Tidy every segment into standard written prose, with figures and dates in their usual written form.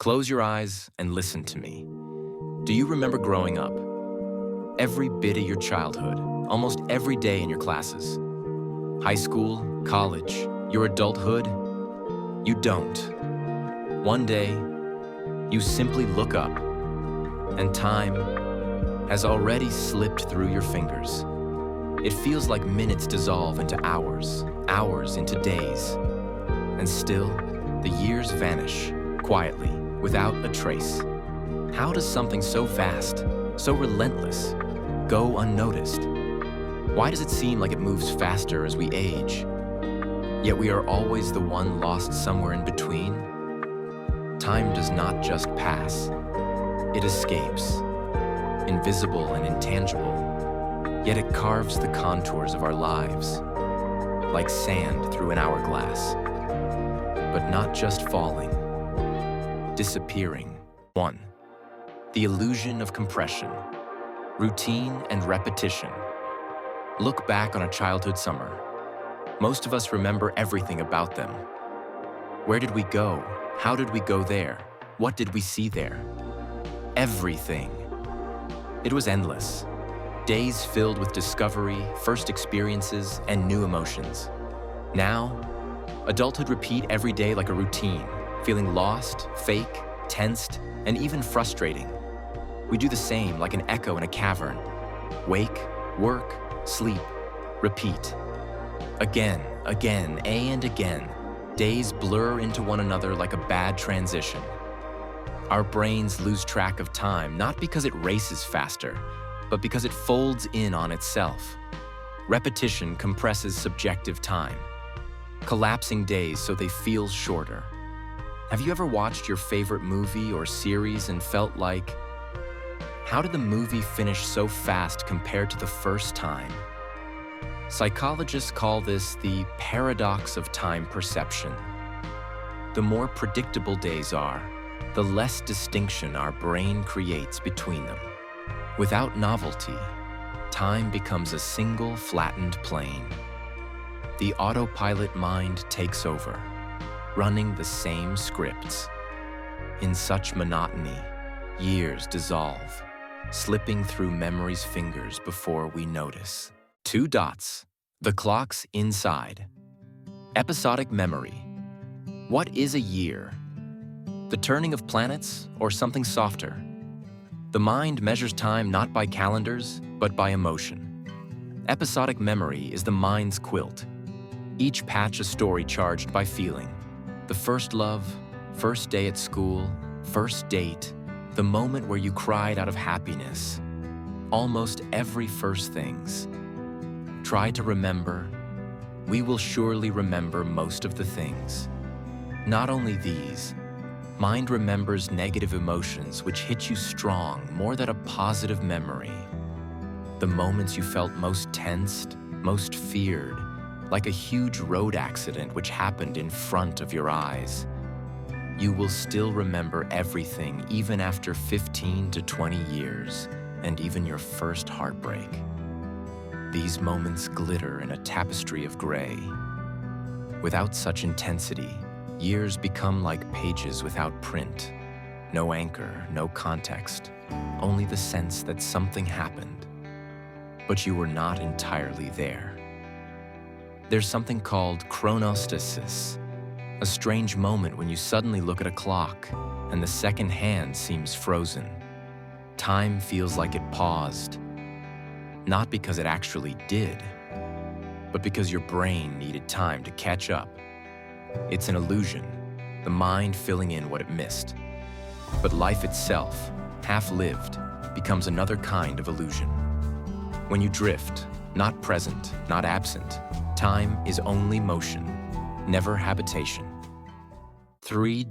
Close your eyes and listen to me. Do you remember growing up? Every bit of your childhood, almost every day in your classes. High school, college, your adulthood? You don't. One day, you simply look up, and time has already slipped through your fingers. It feels like minutes dissolve into hours, hours into days. And still, the years vanish, quietly, without a trace. How does something so vast, so relentless, go unnoticed? Why does it seem like it moves faster as we age? Yet we are always the one lost somewhere in between? Time does not just pass. It escapes, invisible and intangible. Yet it carves the contours of our lives, like sand through an hourglass. But not just falling, disappearing. 1. The illusion of compression, routine and repetition. Look back on a childhood summer. Most of us remember everything about them. Where did we go? How did we go there? What did we see there? Everything. It was endless. Days filled with discovery, first experiences, and new emotions. Now, adulthood repeat every day like a routine, feeling lost, fake, tensed, and even frustrating. We do the same like an echo in a cavern. Wake, work, sleep, repeat. Again, and again, days blur into one another like a bad transition. Our brains lose track of time, not because it races faster, but because it folds in on itself. Repetition compresses subjective time, collapsing days so they feel shorter. Have you ever watched your favorite movie or series and felt like, how did the movie finish so fast compared to the first time? Psychologists call this the paradox of time perception. The more predictable days are, the less distinction our brain creates between them. Without novelty, time becomes a single flattened plane. The autopilot mind takes over, running the same scripts. In such monotony, years dissolve, slipping through memory's fingers before we notice. 2 dots, the clock's inside. Episodic memory. What is a year? The turning of planets or something softer? The mind measures time not by calendars, but by emotion. Episodic memory is the mind's quilt. Each patch a story charged by feeling. The first love, first day at school, first date, the moment where you cried out of happiness. Almost every first things. Try to remember. We will surely remember most of the things. Not only these, mind remembers negative emotions which hit you strong more than a positive memory. The moments you felt most tensed, most feared, like a huge road accident which happened in front of your eyes. You will still remember everything even after 15 to 20 years, and even your first heartbreak. These moments glitter in a tapestry of gray. Without such intensity, years become like pages without print. No anchor, no context, only the sense that something happened. But you were not entirely there. There's something called chronostasis, a strange moment when you suddenly look at a clock and the second hand seems frozen. Time feels like it paused, not because it actually did, but because your brain needed time to catch up. It's an illusion, the mind filling in what it missed. But life itself, half-lived, becomes another kind of illusion. When you drift, not present, not absent, time is only motion, never habitation. 3.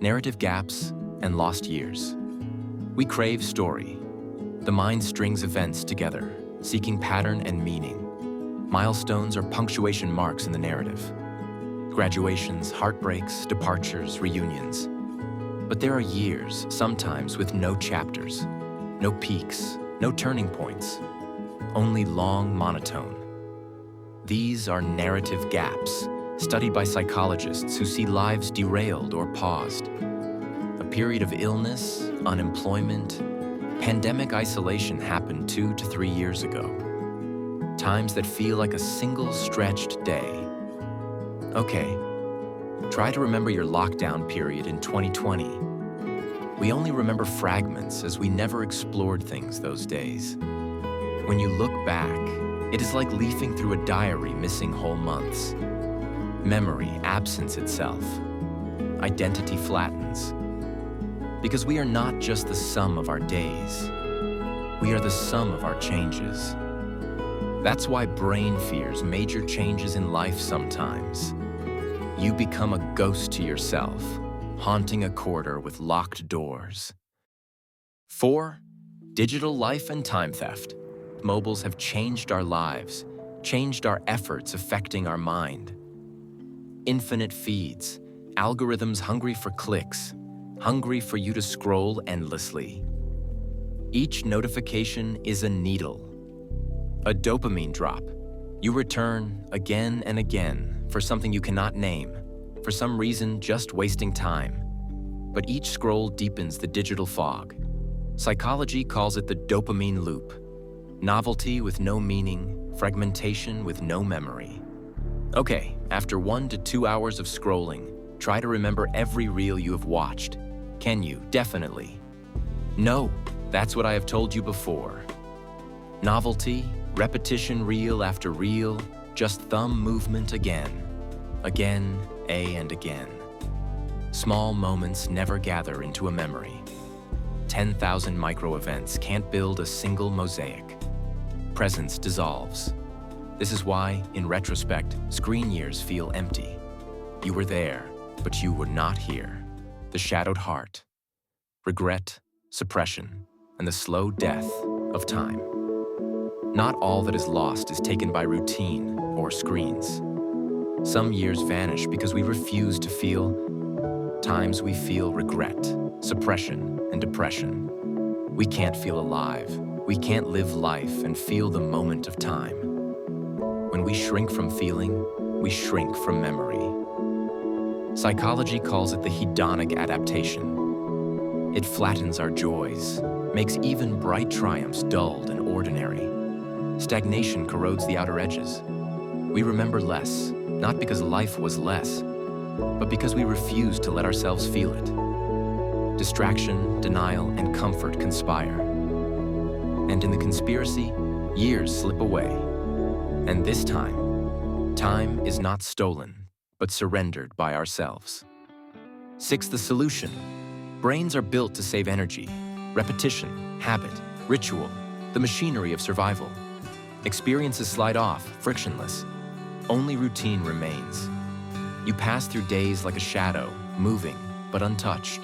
Narrative gaps and lost years. We crave story. The mind strings events together, seeking pattern and meaning. Milestones are punctuation marks in the narrative. Graduations, heartbreaks, departures, reunions. But there are years, sometimes with no chapters, no peaks, no turning points, only long monotone. These are narrative gaps, studied by psychologists who see lives derailed or paused. A period of illness, unemployment, pandemic isolation happened 2 to 3 years ago. Times that feel like a single stretched day. Okay, try to remember your lockdown period in 2020. We only remember fragments as we never explored things those days. When you look back, it is like leafing through a diary missing whole months. Memory absents itself. Identity flattens. Because we are not just the sum of our days. We are the sum of our changes. That's why brain fears major changes in life sometimes. You become a ghost to yourself, haunting a corridor with locked doors. 4. Digital life and time theft. Mobiles have changed our lives, changed our efforts affecting our mind. Infinite feeds, algorithms hungry for clicks, hungry for you to scroll endlessly. Each notification is a needle, a dopamine drop. You return again and again for something you cannot name, for some reason just wasting time. But each scroll deepens the digital fog. Psychology calls it the dopamine loop. Novelty with no meaning, fragmentation with no memory. Okay, after 1 to 2 hours of scrolling, try to remember every reel you have watched. Can you? Definitely. No, that's what I have told you before. Novelty, repetition reel after reel, just thumb movement again, and again. Small moments never gather into a memory. 10,000 micro-events can't build a single mosaic. Presence dissolves. This is why, in retrospect, screen years feel empty. You were there, but you were not here. The shadowed heart, regret, suppression, and the slow death of time. Not all that is lost is taken by routine or screens. Some years vanish because we refuse to feel. Times we feel regret, suppression, and depression. We can't feel alive. We can't live life and feel the moment of time. When we shrink from feeling, we shrink from memory. Psychology calls it the hedonic adaptation. It flattens our joys, makes even bright triumphs dulled and ordinary. Stagnation corrodes the outer edges. We remember less, not because life was less, but because we refuse to let ourselves feel it. Distraction, denial, and comfort conspire. And in the conspiracy, years slip away. And this time is not stolen, but surrendered by ourselves. 6. The solution. Brains are built to save energy. Repetition, habit, ritual, the machinery of survival. Experiences slide off, frictionless. Only routine remains. You pass through days like a shadow, moving, but untouched.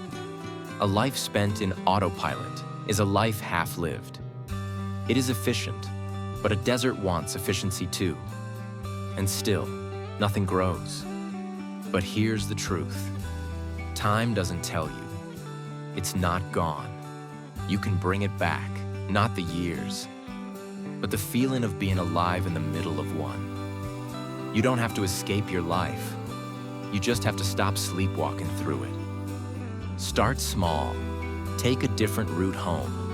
A life spent in autopilot is a life half-lived. It is efficient, but a desert wants efficiency too. And still, nothing grows. But here's the truth. Time doesn't tell you. It's not gone. You can bring it back, not the years, but the feeling of being alive in the middle of one. You don't have to escape your life. You just have to stop sleepwalking through it. Start small. Take a different route home.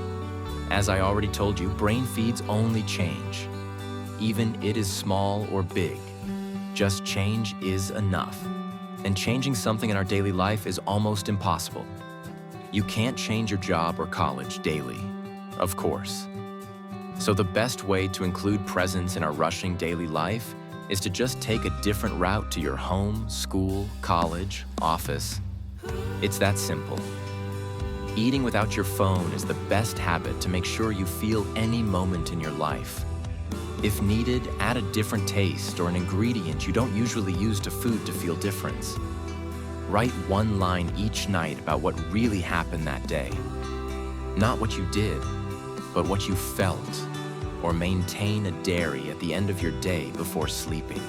As I already told you, brain feeds only change. Even it is small or big. Just change is enough. And changing something in our daily life is almost impossible. You can't change your job or college daily, of course. So the best way to include presence in our rushing daily life is to just take a different route to your home, school, college, office. It's that simple. Eating without your phone is the best habit to make sure you feel any moment in your life. If needed, add a different taste or an ingredient you don't usually use to food to feel difference. Write one line each night about what really happened that day. Not what you did, but what you felt. Or maintain a dairy at the end of your day before sleeping.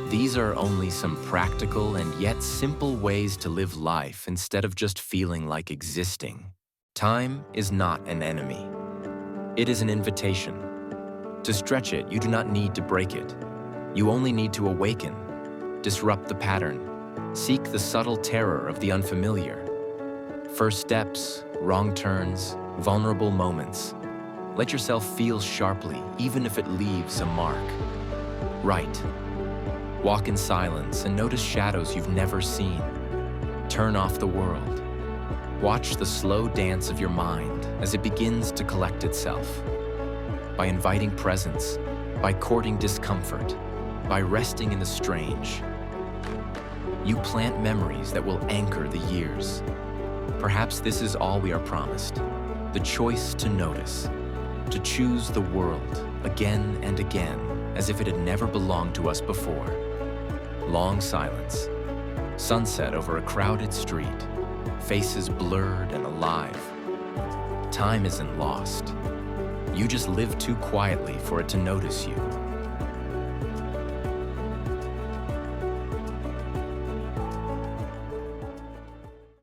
These are only some practical and yet simple ways to live life instead of just feeling like existing. Time is not an enemy. It is an invitation. To stretch it, you do not need to break it. You only need to awaken, disrupt the pattern, seek the subtle terror of the unfamiliar, First steps, wrong turns, vulnerable moments. Let yourself feel sharply, even if it leaves a mark. Write. Walk in silence and notice shadows you've never seen. Turn off the world. Watch the slow dance of your mind as it begins to collect itself. By inviting presence, by courting discomfort, by resting in the strange, you plant memories that will anchor the years. Perhaps this is all we are promised, the choice to notice, to choose the world again and again as if it had never belonged to us before. Long silence, sunset over a crowded street, faces blurred and alive. Time isn't lost. You just live too quietly for it to notice you.